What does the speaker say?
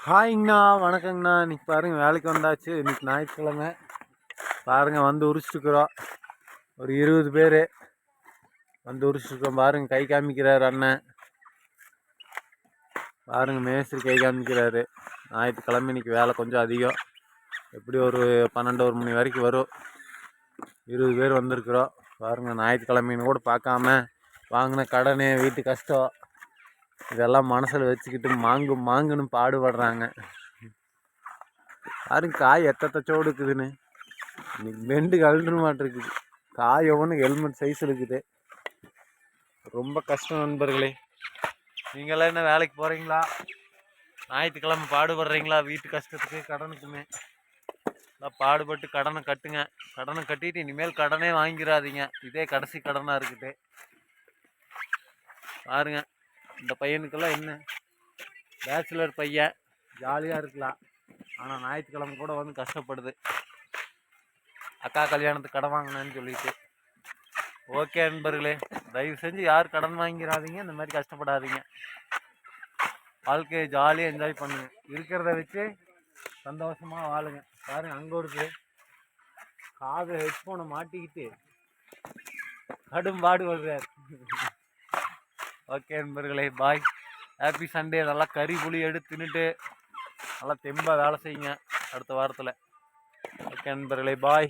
ஹாய்ங்கண்ணா, வணக்கங்கண்ணா. இன்றைக்கி பாருங்கள் வேலைக்கு வந்தாச்சு. இன்றைக்கி ஞாயிற்றுக்கிழமை. பாருங்கள் வந்து உரிச்சிட்டுருக்குறோம். ஒரு 20 பேர் வந்து உரிச்சிட்ருக்கோம். பாருங்கள் கை காமிக்கிறார் அண்ணன். பாருங்கள் மேஸ்திரி கை காமிக்கிறாரு. ஞாயிற்றுக்கிழமை இன்றைக்கி வேலை கொஞ்சம் அதிகம். எப்படி ஒரு 12 மணி வரைக்கும் வரும். 20 பேர் வந்திருக்குறோம். பாருங்கள் ஞாயிற்றுக்கிழமைன்னு கூட பார்க்காம வாங்கின கடனே வீட்டு கஷ்டம் இதெல்லாம் மனசில் வச்சுக்கிட்டு மாங்குன்னு பாடுபடுறாங்க. பாருங்க காய் எத்தச்சோடு இருக்குதுன்னு. இன்னைக்கு பெண்டு கழண்டு மாட்டிருக்குது. காய் ஒவ்வொன்று ஹெல்மெட் சைஸ் இருக்குது. ரொம்ப கஷ்டம் நண்பர்களே. நீங்களாம் என்ன வேலைக்கு போகிறீங்களா? ஞாயிற்றுக்கிழமை பாடுபடுறீங்களா? வீட்டு கஷ்டத்துக்கு கடனுக்குமே எல்லாம் பாடுபட்டு கடனை கட்டுங்க. கடனை கட்டிட்டு இனிமேல் கடனே வாங்கிடாதீங்க. இதே கடைசி கடனாக இருக்குது. பாருங்க இந்த பையனுக்கெல்லாம் என்ன பேச்சுலர் பையன், ஜாலியாக இருக்கலாம். ஆனால் ஞாயிற்றுக்கிழமை கூட வந்து கஷ்டப்படுது. அக்கா கல்யாணத்துக்கு கடன் வாங்கினேன்னு சொல்லிட்டு. ஓகே நண்பர்களே, தயவு செஞ்சு யார் கடன் வாங்கிறாதீங்க. இந்த மாதிரி கஷ்டப்படாதீங்க. வாழ்க்கையை ஜாலியாக என்ஜாய் பண்ணுங்க. இருக்கிறத வச்சு சந்தோஷமாக வாழுங்க. பாருங்க அங்கே ஒரு காது ஹெட்ஃபோனை மாட்டிக்கிட்டு கடும் பாடு வருவார். ஓகே நண்பர்களே, பாய். Happy Sunday. நல்லா கறி புளி எடுத்து தின்னுட்டு நல்லா தெம்பாக வேலை செய்யுங்க அடுத்த வாரத்தில். ஓகே நண்பர்களே, பாய்.